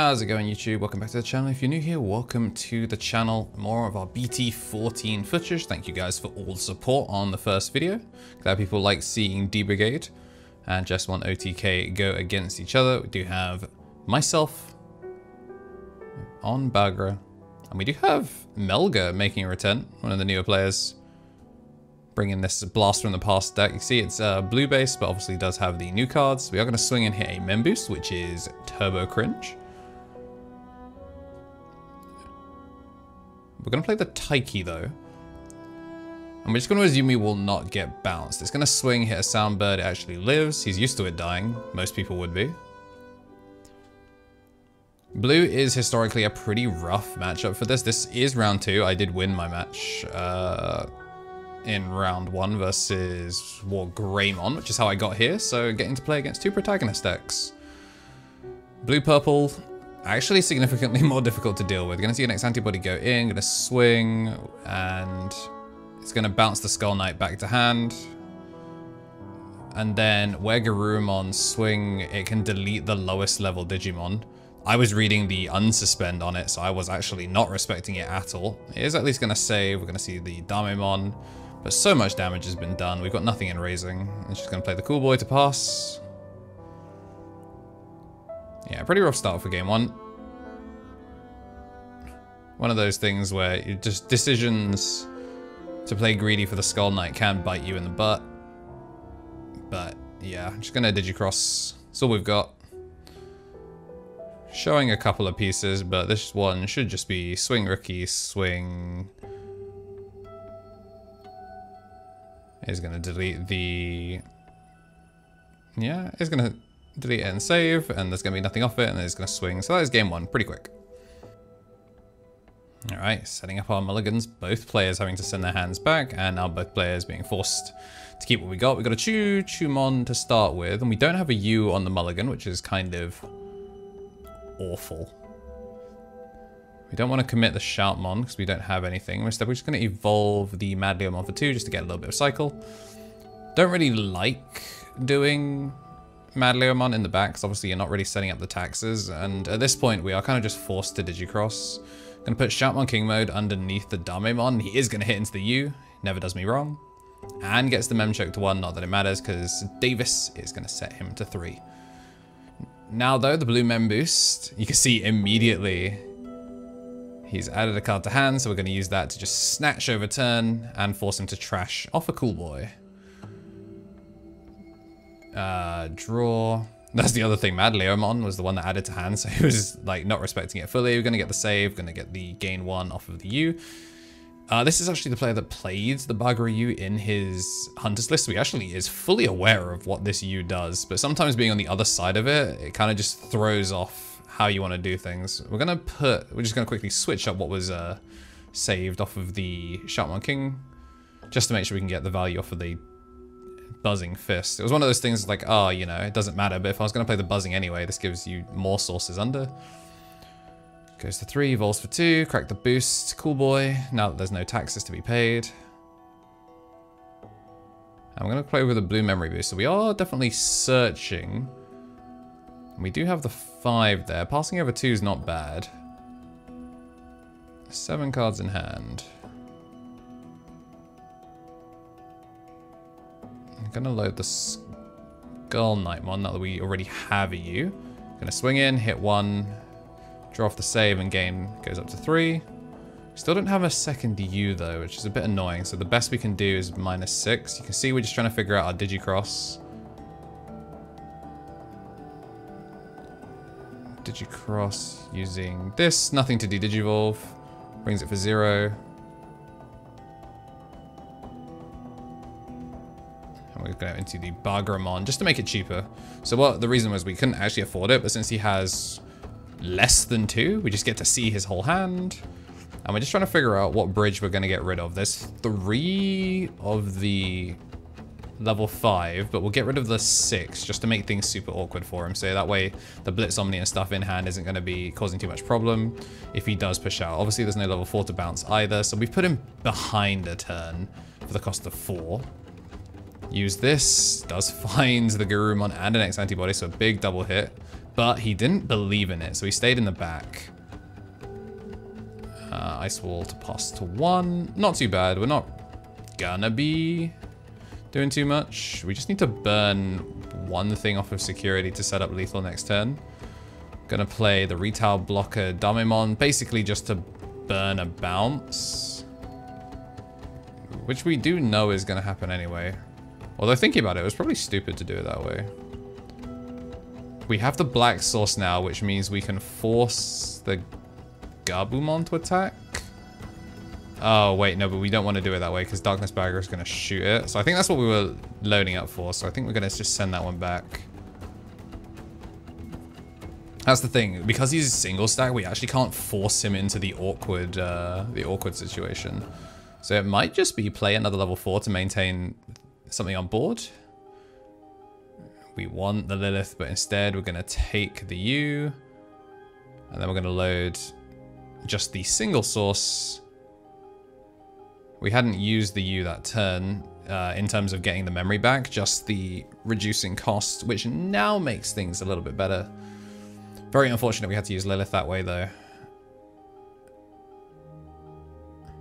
How's it going, YouTube? Welcome back to the channel. If you're new here, welcome to the channel. More of our BT14 footage. Thank you guys for all the support on the first video. Glad people like seeing D Brigade and Just One OTK go against each other. We do have myself on Bagra, and we do have Melga making a return, one of the newer players, bringing this blast from the past deck. You see it's blue based, but obviously does have the new cards. We are going to swing and hit a Mem Boost, which is Turbo Cringe. We're going to play the Taiki though. And we're just going to assume he will not get bounced. It's going to swing, hit a Soundbird, it actually lives. He's used to it dying. Most people would be. Blue is historically a pretty rough matchup for this. This is round 2. I did win my match in round 1 versus Gaogamon, which is how I got here. So getting to play against 2 protagonist decks. Blue-purple, actually significantly more difficult to deal with. Gonna see an X antibody go in, gonna swing, and it's gonna bounce the Skull Knight back to hand. And then where Garurumon swing, it can delete the lowest level Digimon. I was reading the unsuspend on it, so I was actually not respecting it at all. It is at least gonna save. We're gonna see the Digimon, but so much damage has been done. We've got nothing in raising. It's just gonna play the Cool Boy to pass. Yeah, pretty rough start for game 1. One of those things where you just decisions to play greedy for the Skull Knight can bite you in the butt. But yeah, I'm just gonna Digicross. That's all we've got. Showing a couple of pieces, but this one should just be swing rookie, swing. Is gonna delete the... Yeah, it's gonna delete it and save, and there's gonna be nothing off it, and it's gonna swing. So that is game 1, pretty quick. Alright, setting up our mulligans. Both players having to send their hands back, and now both players being forced to keep what we got. We got a Chumon to start with, and we don't have a U on the mulligan, which is kind of awful. We don't want to commit the Shoutmon because we don't have anything. Instead, we're just going to evolve the Madleomon for 2 just to get a little bit of cycle. Don't really like doing Madleomon in the back because obviously you're not really setting up the taxes, and at this point we are kind of just forced to Digicross. Gonna put Shoutmon King mode underneath the Digimon. He is gonna hit into the U, never does me wrong, and gets the Mem Choke to 1. Not that it matters because Davis is gonna set him to 3. Now though, the blue Mem Boost, you can see immediately he's added a card to hand, so we're gonna use that to just snatch over turn and force him to trash off a Cool Boy. Draw. That's the other thing. Madleomon was the one that added to hand, so he was like not respecting it fully. We're gonna get the save, gonna get the gain 1 off of the U. This is actually the player that played the Bagra U in his Hunters list, so he actually is fully aware of what this U does, but sometimes being on the other side of it, it kind of just throws off how you want to do things. We're just gonna quickly switch up what was saved off of the Shoutmon King, just to make sure we can get the value off of the Buzzing Fist. It was one of those things like, oh, you know, it doesn't matter, but if I was going to play the Buzzing anyway, this gives you more sources under. Goes to 3, evolves for 2, crack the boost, Cool Boy, now that there's no taxes to be paid. I'm going to play with a blue memory boost, so we are definitely searching. We do have the 5 there. Passing over 2 is not bad. 7 cards in hand. I'm gonna load the Skull Knightmon now that we already have a U. Gonna swing in, hit 1, draw off the save, and gain goes up to 3. Still don't have a second U though, which is a bit annoying. So the best we can do is -6. You can see we're just trying to figure out our Digicross. Digicross using this, nothing to de-digivolve. Brings it for 0. We're going into the Bagramon just to make it cheaper. So the reason was we couldn't actually afford it, but since he has less than 2, we just get to see his whole hand. And we're just trying to figure out what bridge we're going to get rid of. There's 3 of the level 5, but we'll get rid of the 6 just to make things super awkward for him. So that way the Blitz Omni and stuff in hand isn't going to be causing too much problem if he does push out. Obviously there's no level 4 to bounce either, so we've put him behind a turn for the cost of 4. Use this, does find the Garurumon and an X antibody, so a big double hit. But he didn't believe in it, so he stayed in the back. Ice Wall to pass to 1. Not too bad. We're not gonna be doing too much. We just need to burn one thing off of security to set up lethal next turn. Gonna play the retail blocker Digimon, basically just to burn a bounce. Which we do know is gonna happen anyway. Although thinking about it, it was probably stupid to do it that way. We have the black source now, which means we can force the gaogamon to attack. Oh, wait, no, but we don't want to do it that way because Darkness Bagra is going to shoot it. So I think that's what we were loading up for. So I think we're going to just send that one back. That's the thing. Because he's single stack, we actually can't force him into the awkward situation. So it might just be play another level 4 to maintain something on board. We want the Lilith, but instead we're going to take the U. And then we're going to load just the single source. We hadn't used the U that turn in terms of getting the memory back, just the reducing cost, which now makes things a little bit better. Very unfortunate we had to use Lilith that way though.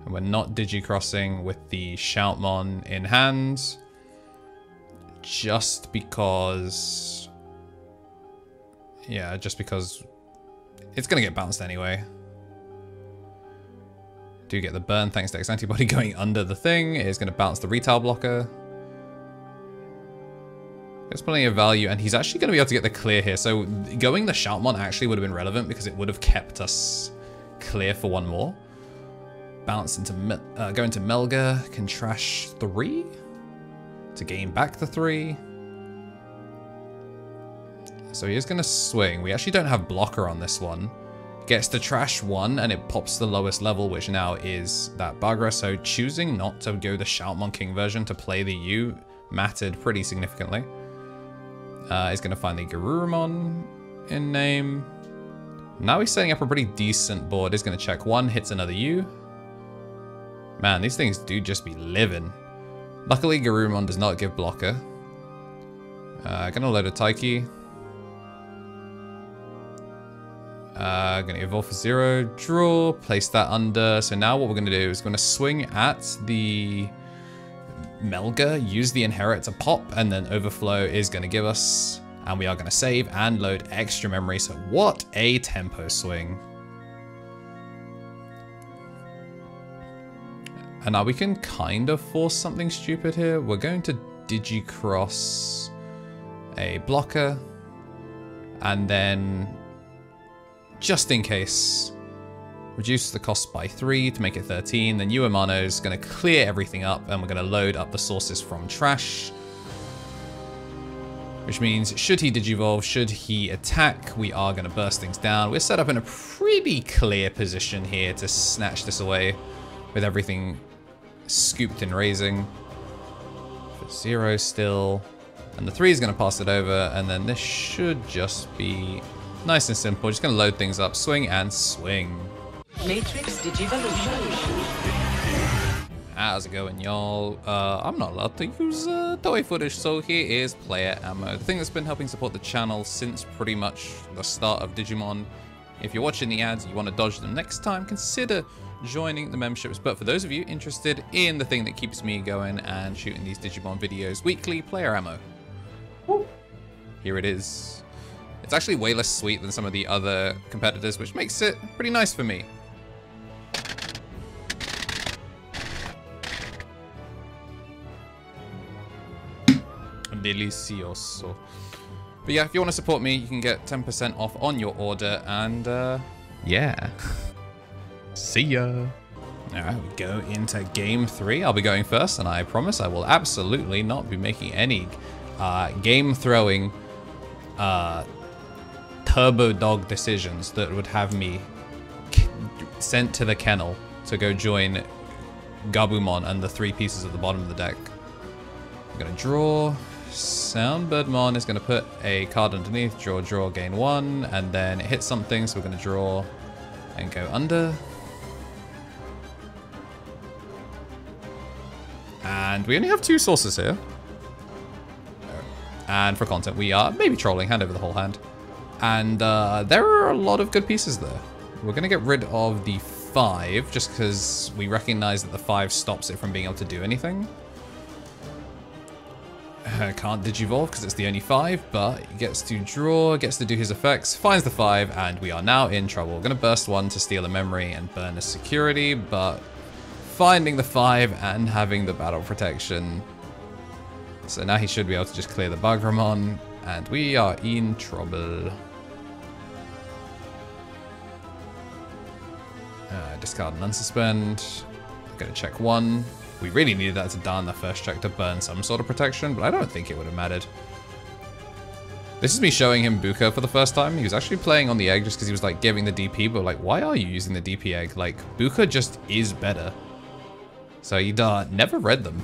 And we're not Digi-crossing with the Shoutmon in hand. Just because... Yeah, just because it's going to get bounced anyway. Do get the burn thanks to X antibody going under the thing. It is going to bounce the retail blocker. There's plenty of value, and he's actually going to be able to get the clear here. So going the Shoutmon actually would have been relevant because it would have kept us clear for one more. Bounce into go into Melga, can trash 3 to gain back the 3. So he is going to swing. We actually don't have blocker on this one. Gets to trash 1 and it pops the lowest level, which now is that Bagra. So choosing not to go the Shoutmon King version to play the U mattered pretty significantly. He's going to find the Garurumon in name. Now he's setting up a pretty decent board. He's going to check 1, hits another U. Man, these things do just be living. Luckily, Garurumon does not give blocker. Gonna load a Taiki. Gonna evolve for 0, draw, place that under. So now what we're gonna do is we're gonna swing at the Melga, use the inherit to pop, and then overflow is gonna give us, and we are gonna save and load extra memory. So what a tempo swing. And now we can kind of force something stupid here. We're going to Digi-cross a blocker, and then just in case, reduce the cost by 3 to make it 13. Then Uemano is going to clear everything up, and we're going to load up the sources from trash. Which means, should he Digivolve, should he attack, we are going to burst things down. We're set up in a pretty clear position here to snatch this away with everything scooped and raising. For 0 still. And the 3 is going to pass it over, and then this should just be nice and simple. Just going to load things up, swing and swing. Matrix Digivolution. How's it going, y'all? I'm not allowed to use toy footage, so here is player ammo. The thing that's been helping support the channel since pretty much the start of Digimon. If you're watching the ads, you want to dodge them next time, consider joining the memberships. But for those of you interested in the thing that keeps me going and shooting these Digimon videos weekly, player ammo. Woo. Here it is. It's actually way less sweet than some of the other competitors, which makes it pretty nice for me. Delicioso. But yeah, if you want to support me, you can get 10% off on your order, and yeah. See ya. Alright, we go into game 3. I'll be going first, and I promise I will absolutely not be making any game throwing turbo dog decisions that would have me sent to the kennel to go join Gabumon and the 3 pieces at the bottom of the deck. I'm gonna draw. Soundbirdmon is going to put a card underneath, draw, gain 1, and then it hits something, so we're going to draw and go under. And we only have 2 sources here. And for content, we are maybe trolling, hand over the whole hand. And there are a lot of good pieces there. We're going to get rid of the 5 just because we recognize that the 5 stops it from being able to do anything. Can't Digivolve because it's the only 5, but he gets to draw, gets to do his effects, finds the 5, and we are now in trouble. We're going to burst 1 to steal a memory and burn a security, but finding the 5 and having the battle protection. So now he should be able to just clear the Bagramon, and we are in trouble. Discard and unsuspend. I'm going to check 1. We really needed that to die on the first check to burn some sort of protection, but I don't think it would have mattered. This is me showing him Buka for the first time. He was actually playing on the egg just because he was like giving the DP, but like, why are you using the DP egg? Like, Buka just is better. So he never read them.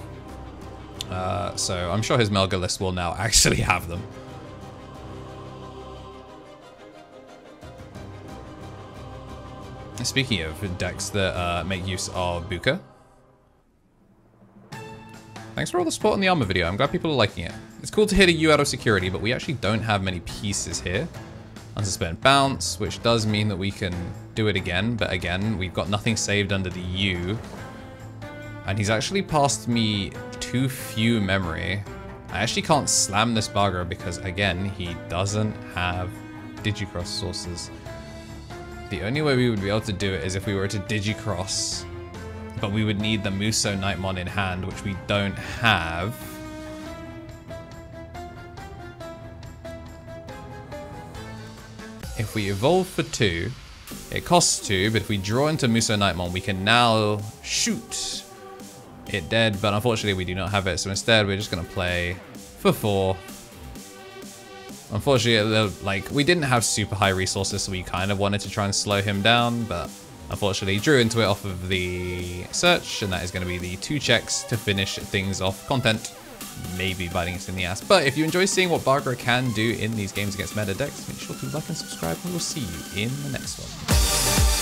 So I'm sure his Melga list will now actually have them. Speaking of decks that make use of Buka, thanks for all the support in the Armour video. I'm glad people are liking it. It's cool to hit a U out of security, but we actually don't have many pieces here. Unsuspend bounce, which does mean that we can do it again, but again, we've got nothing saved under the U. And he's actually passed me too few memory. I actually can't slam this Bagra because, again, he doesn't have Digicross sources. The only way we would be able to do it is if we were to Digicross, but we would need the Muso Nightmon in hand, which we don't have. If we evolve for 2, it costs 2, but if we draw into Muso Nightmon, we can now shoot it dead, but unfortunately we do not have it, so instead we're just going to play for 4. Unfortunately, like, we didn't have super high resources, so we kind of wanted to try and slow him down, but unfortunately drew into it off of the search, and that is going to be the 2 checks to finish things off. Content maybe biting us in the ass, but if you enjoy seeing what Bagra can do in these games against meta decks, make sure to like and subscribe, and we'll see you in the next one.